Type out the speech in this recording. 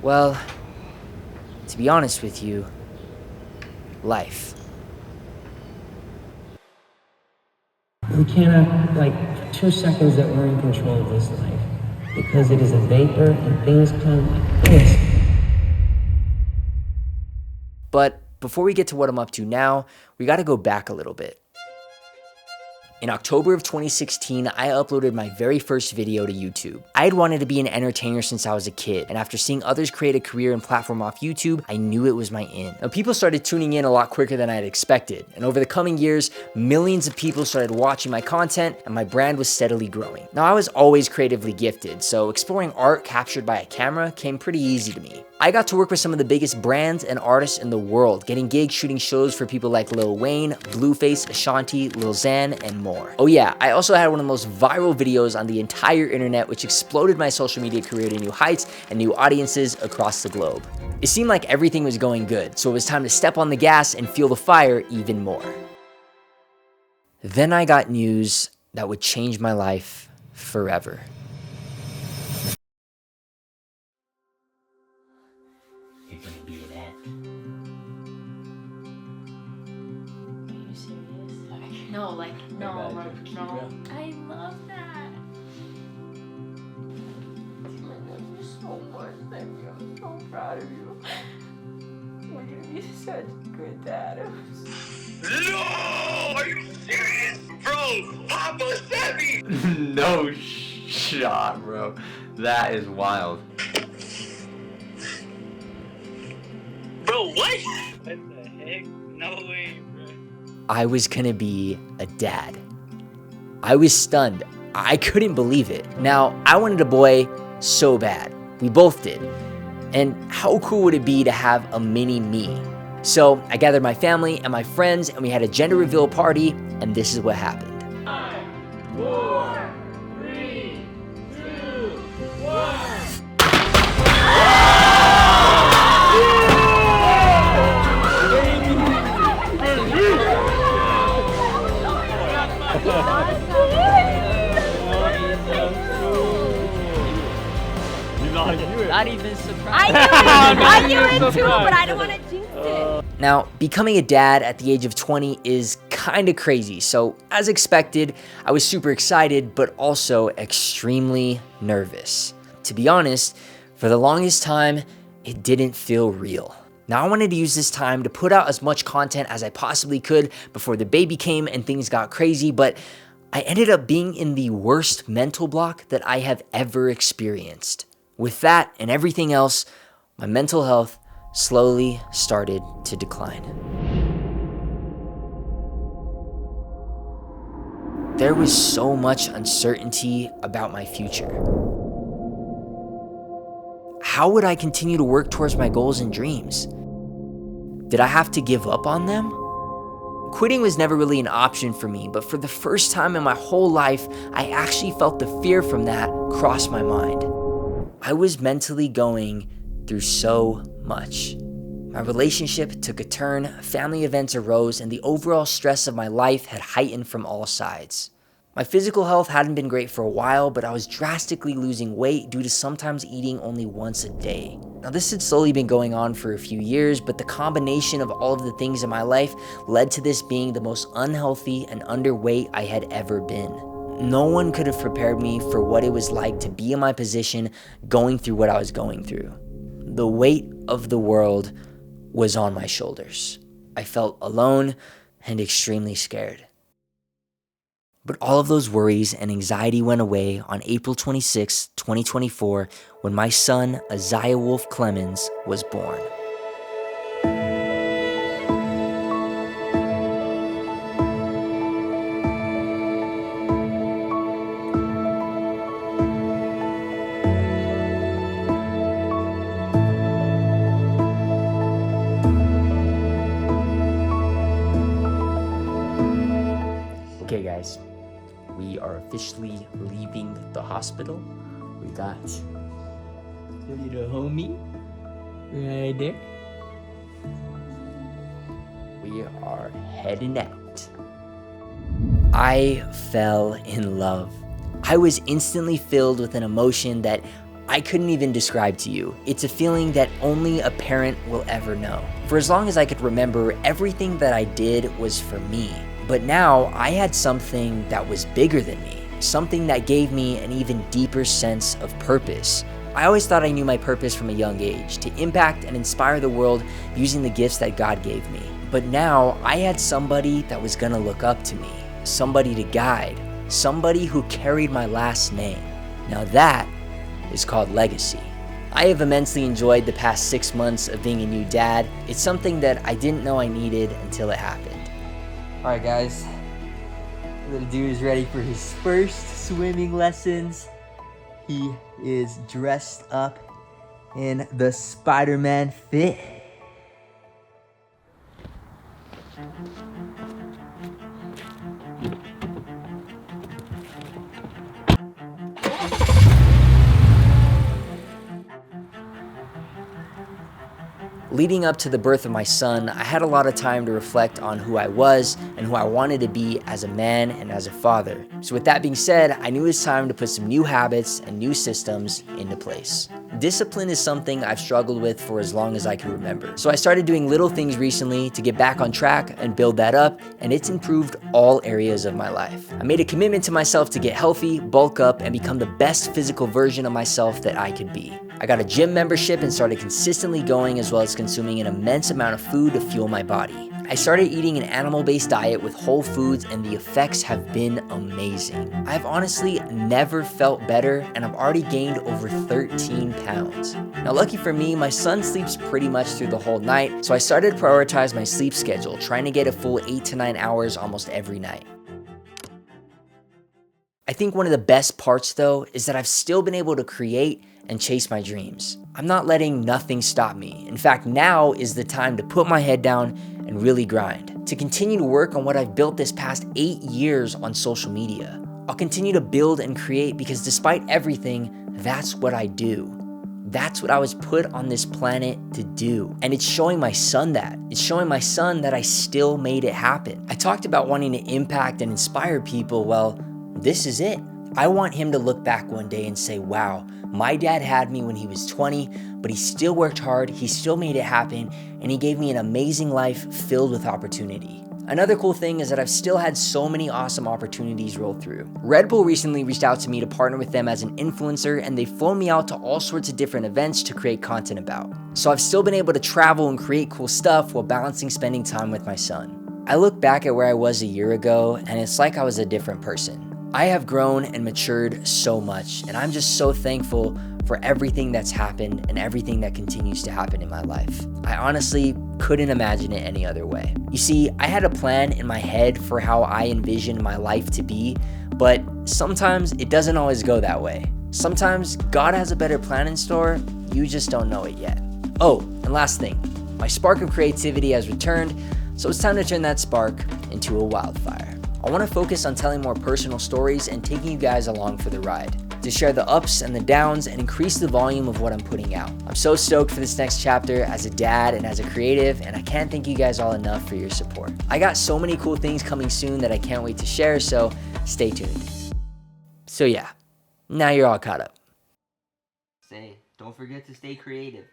Well, to be honest with you, life. We cannot, for 2 seconds, that we're in control of this life, because it is a vapor and things come like this. But before we get to what I'm up to now, we gotta go back a little bit. In October of 2016, I uploaded my very first video to YouTube. I had wanted to be an entertainer since I was a kid, and after seeing others create a career and platform off YouTube, I knew it was my in. Now, people started tuning in a lot quicker than I had expected, and over the coming years, millions of people started watching my content, and my brand was steadily growing. Now, I was always creatively gifted, so exploring art captured by a camera came pretty easy to me. I got to work with some of the biggest brands and artists in the world, getting gigs shooting shows for people like Lil Wayne, Blueface, Ashanti, Lil Xan, and more. Oh yeah, I also had one of the most viral videos on the entire internet, which exploded my social media career to new heights and new audiences across the globe. It seemed like everything was going good, so it was time to step on the gas and fuel the fire even more. Then I got news that would change my life forever. You're gonna be an ad. Are you serious? No, no. I love that. I love you so much, Sebby. I'm so proud of you. You're gonna be such a good dad. No! Are you serious? Bro, Papa Sebby! No shot, bro. That is wild. Bro, what? What the heck? No way, bro. I was gonna be a dad. I was stunned. I couldn't believe it. Now, I wanted a boy so bad. We both did. And how cool would it be to have a mini me? So I gathered my family and my friends, and we had a gender reveal party, and this is what happened. 5, 4, 3, 2, 1. Not even surprised. I knew it too, but I don't want to jinx it. Now, becoming a dad at the age of 20 is kind of crazy. So as expected, I was super excited, but also extremely nervous. To be honest, for the longest time, it didn't feel real. Now I wanted to use this time to put out as much content as I possibly could before the baby came and things got crazy, but I ended up being in the worst mental block that I have ever experienced. With that and everything else, my mental health slowly started to decline. There was so much uncertainty about my future. How would I continue to work towards my goals and dreams? Did I have to give up on them? Quitting was never really an option for me, but for the first time in my whole life, I actually felt the fear from that cross my mind. I was mentally going through so much. My relationship took a turn, family events arose, and the overall stress of my life had heightened from all sides. My physical health hadn't been great for a while, but I was drastically losing weight due to sometimes eating only once a day. Now, this had slowly been going on for a few years, but the combination of all of the things in my life led to this being the most unhealthy and underweight I had ever been. No one could have prepared me for what it was like to be in my position going through what I was going through. The weight of the world was on my shoulders. I felt alone and extremely scared. But all of those worries and anxiety went away on April 26, 2024, when my son, Isaiah Wolf Clemens, was born. Okay guys, we are officially leaving the hospital. We got the little homie right there. We are heading out. I fell in love. I was instantly filled with an emotion that I couldn't even describe to you. It's a feeling that only a parent will ever know. For as long as I could remember, everything that I did was for me. But now I had something that was bigger than me, something that gave me an even deeper sense of purpose. I always thought I knew my purpose from a young age, to impact and inspire the world using the gifts that God gave me. But now I had somebody that was gonna look up to me, somebody to guide, somebody who carried my last name. Now that is called legacy. I have immensely enjoyed the past 6 months of being a new dad. It's something that I didn't know I needed until it happened. All right, guys. Little dude is ready for his first swimming lessons. He is dressed up in the Spider-Man fit. Leading up to the birth of my son, I had a lot of time to reflect on who I was and who I wanted to be as a man and as a father. So with that being said, I knew it was time to put some new habits and new systems into place. Discipline is something I've struggled with for as long as I can remember. So I started doing little things recently to get back on track and build that up, and it's improved all areas of my life. I made a commitment to myself to get healthy, bulk up, and become the best physical version of myself that I could be. I got a gym membership and started consistently going, as well as consuming an immense amount of food to fuel my body. I started eating an animal-based diet with whole foods, and the effects have been amazing. I've honestly never felt better, and I've already gained over 13 pounds. Now, lucky for me, my son sleeps pretty much through the whole night, so I started to prioritize my sleep schedule, trying to get a full 8 to 9 hours almost every night. I think one of the best parts, though, is that I've still been able to create and chase my dreams. I'm not letting nothing stop me. In fact, now is the time to put my head down and really grind, to continue to work on what I've built this past 8 years on social media. I'll continue to build and create because despite everything, that's what I do. That's what I was put on this planet to do. And it's showing my son that. It's showing my son that I still made it happen. I talked about wanting to impact and inspire people. Well, this is it. I want him to look back one day and say, wow, my dad had me when he was 20, but he still worked hard, he still made it happen, and he gave me an amazing life filled with opportunity. Another cool thing is that I've still had so many awesome opportunities roll through. Red Bull recently reached out to me to partner with them as an influencer, and they flown me out to all sorts of different events to create content about. So I've still been able to travel and create cool stuff while balancing spending time with my son. I look back at where I was a year ago, and it's like I was a different person. I have grown and matured so much, and I'm just so thankful for everything that's happened and everything that continues to happen in my life. I honestly couldn't imagine it any other way. You see, I had a plan in my head for how I envisioned my life to be, but sometimes it doesn't always go that way. Sometimes God has a better plan in store, you just don't know it yet. Oh, and last thing, my spark of creativity has returned, so it's time to turn that spark into a wildfire. I want to focus on telling more personal stories and taking you guys along for the ride, to share the ups and the downs and increase the volume of what I'm putting out. I'm so stoked for this next chapter as a dad and as a creative, and I can't thank you guys all enough for your support. I got so many cool things coming soon that I can't wait to share, so stay tuned. So yeah, now you're all caught up. Don't forget to stay creative.